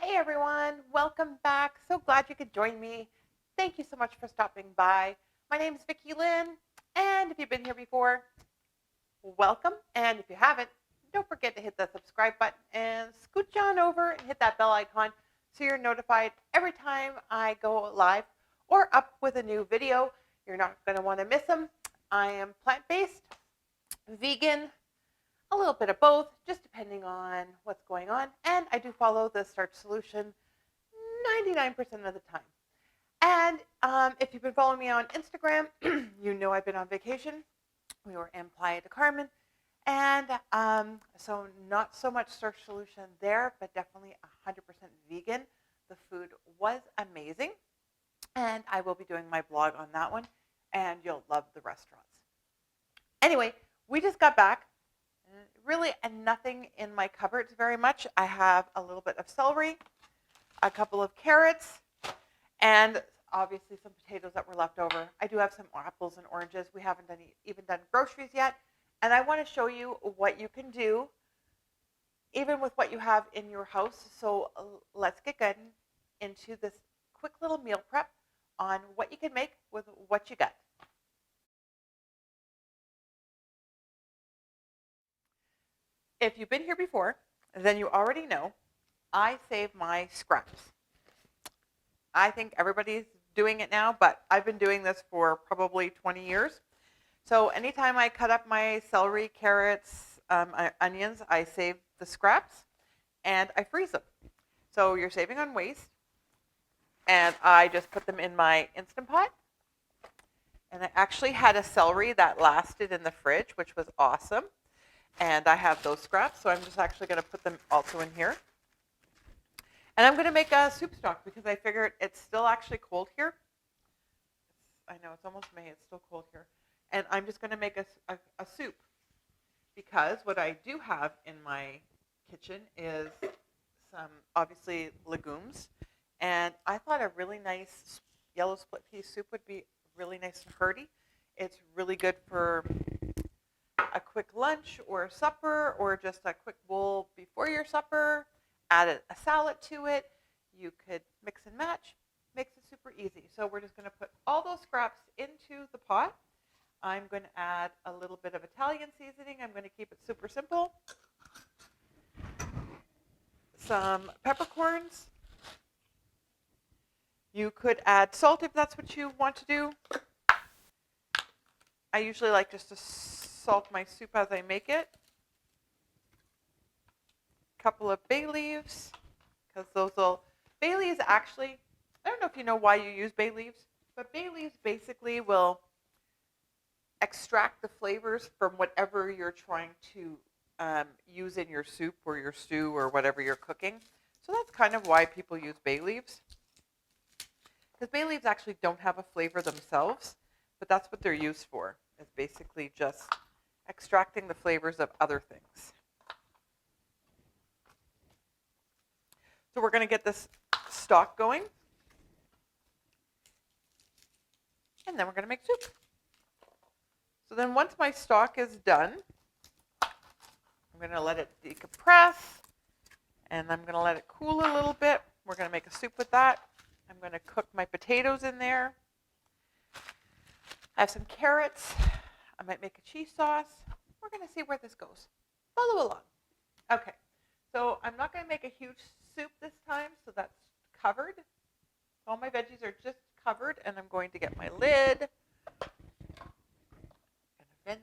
Hey everyone, welcome back. So glad you could join me. Thank you so much for stopping by. My name is Vicki-Lynne, and if you've been here before, welcome. And if you haven't, don't forget to hit the subscribe button and scooch on over and hit that bell icon so you're notified every time I go live or up with a new video. You're not going to want to miss them. I am plant-based, vegan, a little bit of both, just depending on what's going on. And I do follow the Starch Solution 99% of the time. And if you've been following me on Instagram, you know I've been on vacation. We were in Playa del Carmen. And so not so much Starch Solution there, but definitely 100% vegan. The food was amazing. And I will be doing my blog on that one. And you'll love the restaurants. Anyway, we just got back. Really, and nothing in my cupboards very much. I have a little bit of celery, a couple of carrots, and obviously some potatoes that were left over. I do have some apples and oranges. We haven't even done groceries yet. And I want to show you what you can do, even with what you have in your house. So let's get good into this quick little meal prep on what you can make with what you got. If you've been here before, then you already know I save my scraps. I think everybody's doing it now, but I've been doing this for probably 20 years. So anytime I cut up my celery, carrots, onions, I save the scraps and I freeze them. So you're saving on waste. And I just put them in my Instant Pot. And I actually had a celery that lasted in the fridge, which was awesome. And I have those scraps, so I'm just actually going to put them also in here. And I'm going to make a soup stock because I figured it's still actually cold here. I know it's almost May, it's still cold here. And I'm just going to make a soup because what I do have in my kitchen is some, obviously, legumes. And I thought a really nice yellow split pea soup would be really nice and hearty. It's really good for a quick lunch or a supper or just a quick bowl before your supper. Add a salad to it. You could mix and match. Makes it super easy. So we're just going to put all those scraps into the pot. I'm going to add a little bit of Italian seasoning. I'm going to keep it super simple. Some peppercorns. You could add salt if that's what you want to do. I usually like just to salt my soup as I make it. A couple of bay leaves, because bay leaves actually, I don't know if you know why you use bay leaves, but bay leaves basically will extract the flavors from whatever you're trying to use in your soup or your stew or whatever you're cooking. So that's kind of why people use bay leaves. Because bay leaves actually don't have a flavor themselves, but that's what they're used for. It's basically just extracting the flavors of other things. So we're going to get this stock going. And then we're going to make soup. So then once my stock is done, I'm going to let it decompress. And I'm going to let it cool a little bit. We're going to make a soup with that. I'm going to cook my potatoes in there. I have some carrots. I might make a cheese sauce. We're going to see where this goes. Follow along. Okay, so I'm not going to make a huge soup this time, so that's covered. All my veggies are just covered, and I'm going to get my lid. I'm going to vent.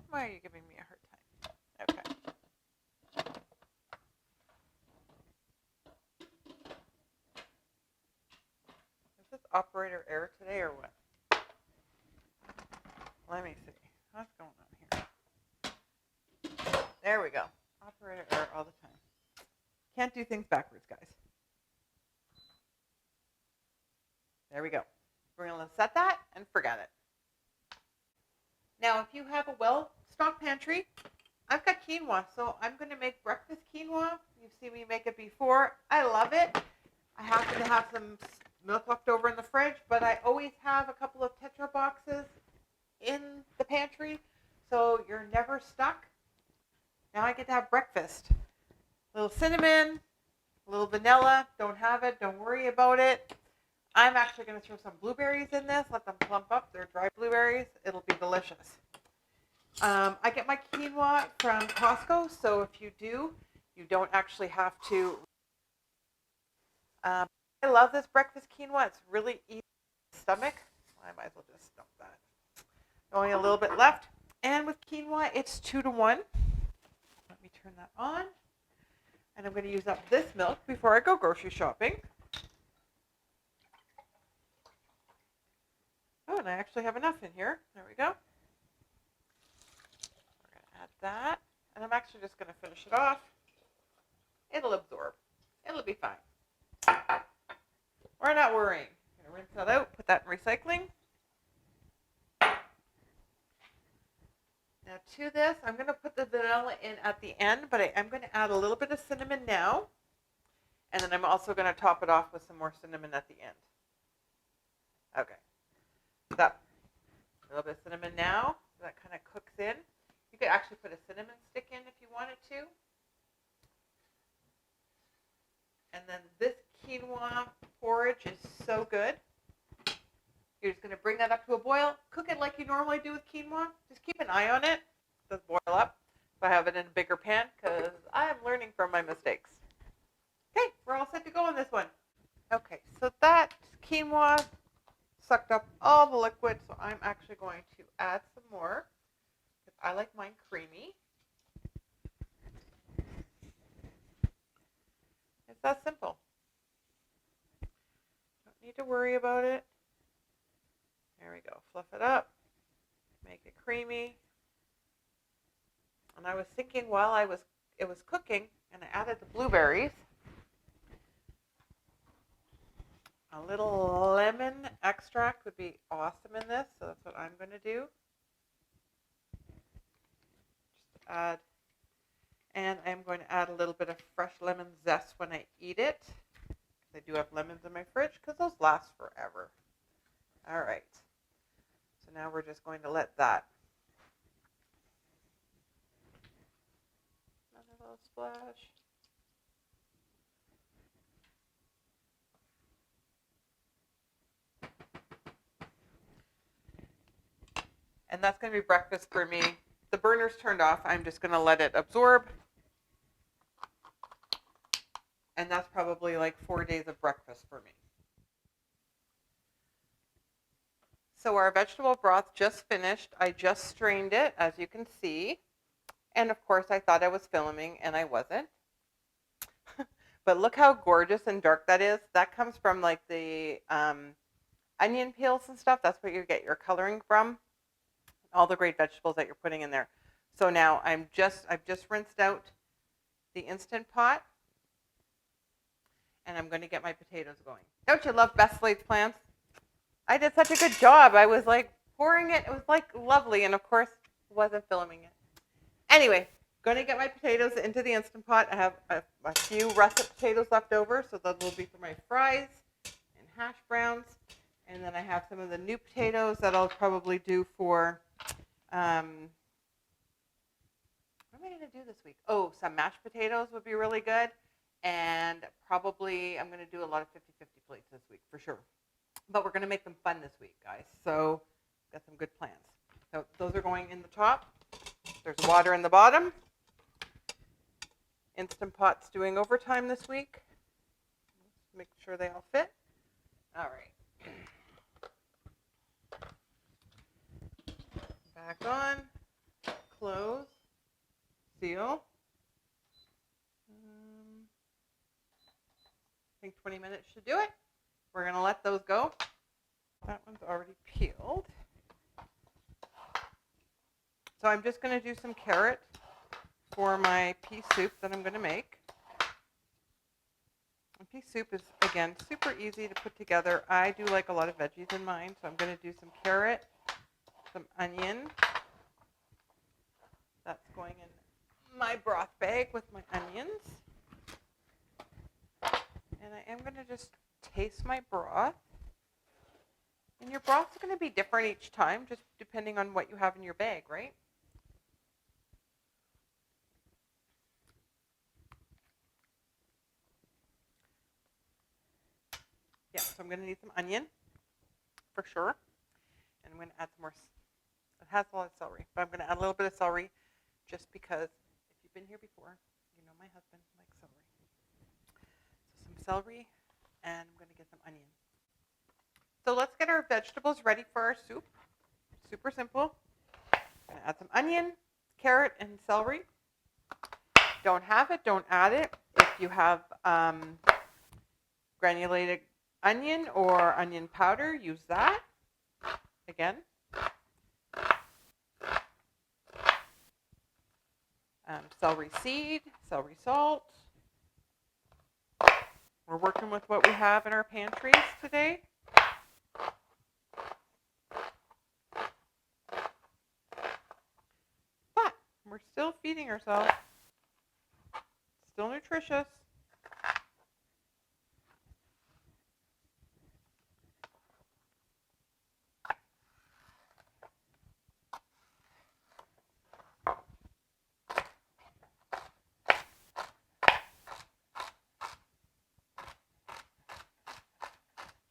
Why are you giving me a hard time? Okay. Is this operator error today or what? Let me see. What's going on here? There we go. Operator error all the time. Can't do things backwards, guys. There we go. We're going to set that and forget it. Now, if you have a well-stocked pantry, I've got quinoa, so I'm going to make breakfast quinoa. You've seen me make it before. I love it. I happen to have some milk left over in the fridge, but I always have a couple of Tetra boxes in the pantry, so you're never stuck. Now I get to have breakfast. A little cinnamon, a little vanilla. Don't have it. Don't worry about it. I'm actually going to throw some blueberries in this. Let them plump up. They're dry blueberries. It'll be delicious. I get my quinoa from Costco, so if you do, you don't actually have to. I love this breakfast quinoa. It's really easy on the stomach. I might as well just dump that. Only a little bit left. And with quinoa, it's 2-to-1. Let me turn that on. And I'm going to use up this milk before I go grocery shopping. Oh, and I actually have enough in here. There we go. We're going to add that. And I'm actually just going to finish it off. It'll absorb. It'll be fine. We're not worrying. I'm going to rinse that out, put that in recycling. Now to this, I'm going to put the vanilla in at the end, but I am going to add a little bit of cinnamon now. And then I'm also going to top it off with some more cinnamon at the end. Okay. So a little bit of cinnamon now. So that kind of cooks in. You could actually put a cinnamon stick in if you wanted to. And then this quinoa porridge is so good. You're just going to bring that up to a boil. Cook it like you normally do with quinoa. Just keep an eye on it. It does boil up. So I have it in a bigger pan because I am learning from my mistakes. Okay, we're all set to go on this one. Okay, so that quinoa sucked up all the liquid, so I'm actually going to add some more because I like mine creamy. It's that simple. Don't need to worry about it. There we go. Fluff it up. Make it creamy. And I was thinking while it was cooking, and I added the blueberries, a little lemon extract would be awesome in this, so that's what I'm going to do. Just add, and I'm going to add a little bit of fresh lemon zest when I eat it. I do have lemons in my fridge because those last forever. All right. So now we're just going to let that. Another little splash. And that's going to be breakfast for me. The burner's turned off. I'm just going to let it absorb. And that's probably like 4 days of breakfast for me. So our vegetable broth just finished. I just strained it, as you can see. And of course, I thought I was filming, and I wasn't. But look how gorgeous and dark that is. That comes from like the onion peels and stuff. That's where you get your coloring from. All the great vegetables that you're putting in there. So now I've just rinsed out the Instant Pot. And I'm going to get my potatoes going. Don't you love Best Laid Plans? I did such a good job. I was like pouring it. It was like lovely. And of course, wasn't filming it. Anyway, going to get my potatoes into the Instant Pot. I have a few russet potatoes left over. So that will be for my fries and hash browns. And then I have some of the new potatoes that I'll probably do for, what am I going to do this week? Oh, some mashed potatoes would be really good. And probably I'm going to do a lot of 50-50 plates this week for sure. But we're going to make them fun this week, guys. So got some good plans. So those are going in the top. There's water in the bottom. Instant Pot's doing overtime this week. Let's make sure they all fit. All right. Back on. Close. Seal. I think 20 minutes should do it. We're going to let those go. That one's already peeled. So I'm just going to do some carrot for my pea soup that I'm going to make. And pea soup is, again, super easy to put together. I do like a lot of veggies in mine, so I'm going to do some carrot, some onion. That's going in my broth bag with my onions. And I am going to just taste my broth. And your broth's going to be different each time, just depending on what you have in your bag, right? I'm going to need some onion for sure. And I'm going to add some more. It has a lot of celery, but I'm going to add a little bit of celery just because if you've been here before, you know my husband likes celery. So some celery, and I'm going to get some onion. So let's get our vegetables ready for our soup. Super simple. I'm going to add some onion, carrot, and celery. Don't have it, don't add it. If you have granulated onion or onion powder, use that. Again. Celery seed, celery salt. We're working with what we have in our pantries today. But we're still feeding ourselves. Still nutritious.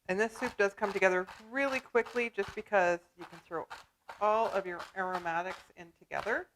And this soup does come together really quickly just because you can throw all of your aromatics in together.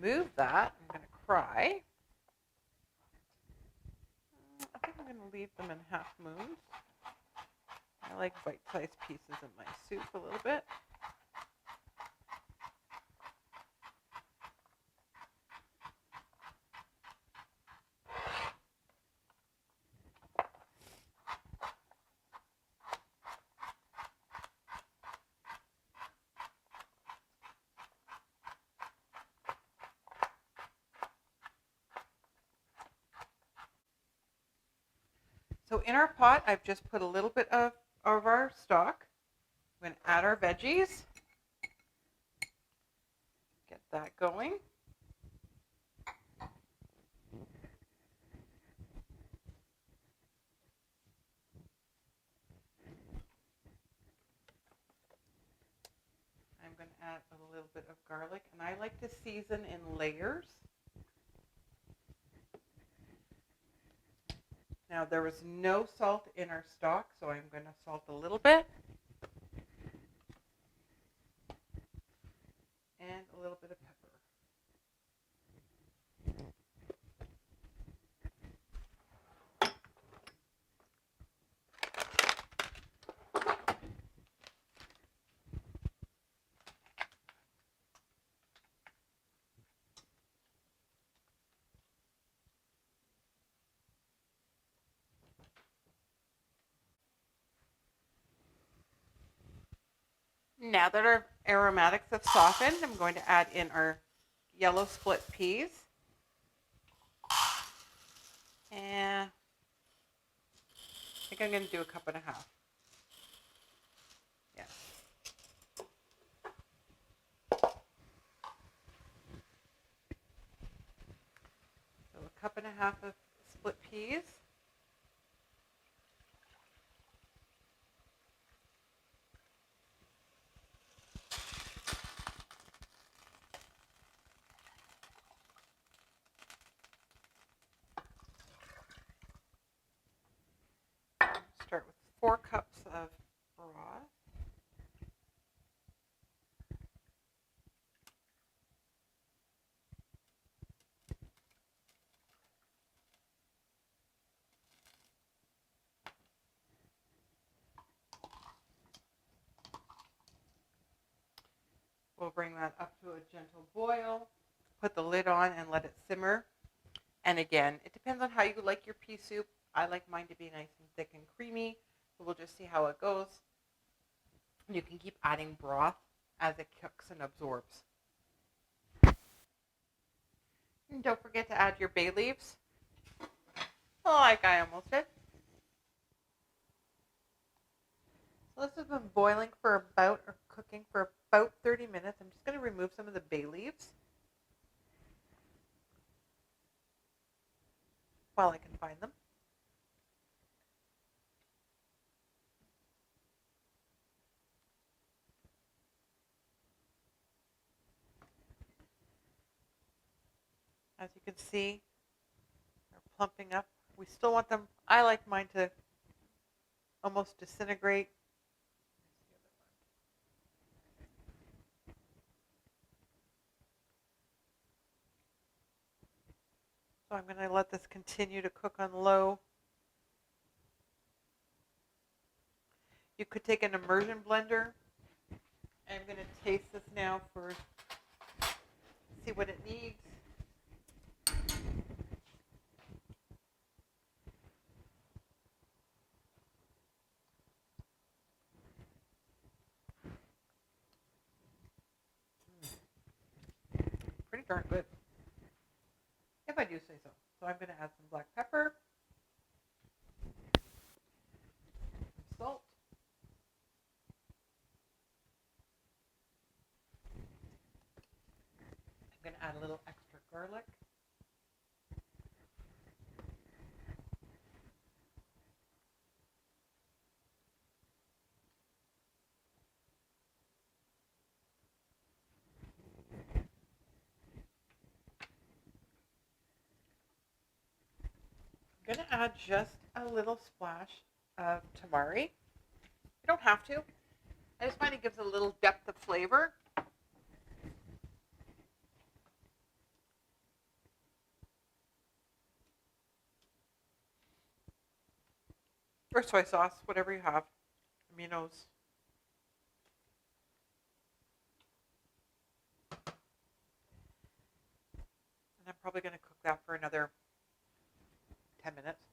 Move that. I'm going to cry. I think I'm going to leave them in half moons. I like bite-sized pieces in my soup a little bit. So in our pot, I've just put a little bit of our stock. I'm going to add our veggies. Get that going. I'm going to add a little bit of garlic, and I like to season in layers. Now, there was no salt in our stock, so I'm going to salt a little bit. And a little bit of pepper. Now that our aromatics have softened, I'm going to add in our yellow split peas. And I think I'm going to do 1.5 cups. Yes. So 1.5 cups of split peas. Start with 4 cups of broth. We'll bring that up to a gentle boil. Put the lid on and let it simmer. And again, it depends on how you like your pea soup. I like mine to be nice and thick and creamy. So we'll just see how it goes. You can keep adding broth as it cooks and absorbs. And don't forget to add your bay leaves. Like I almost did. this has been boiling for about, or cooking for about 30 minutes. I'm just going to remove some of the bay leaves while I can find them. As you can see, they're plumping up. We still want them, I like mine to almost disintegrate. So I'm going to let this continue to cook on low. You could take an immersion blender. I'm going to taste this now for, see what it needs. Pretty darn good, if I do say so. So I'm going to add some black pepper, some salt, I'm going to add a little extra garlic, I'm going to add just a little splash of tamari. You don't have to. I just find it gives a little depth of flavor. Or soy sauce, whatever you have. Aminos. And I'm probably going to cook that for another 10 minutes.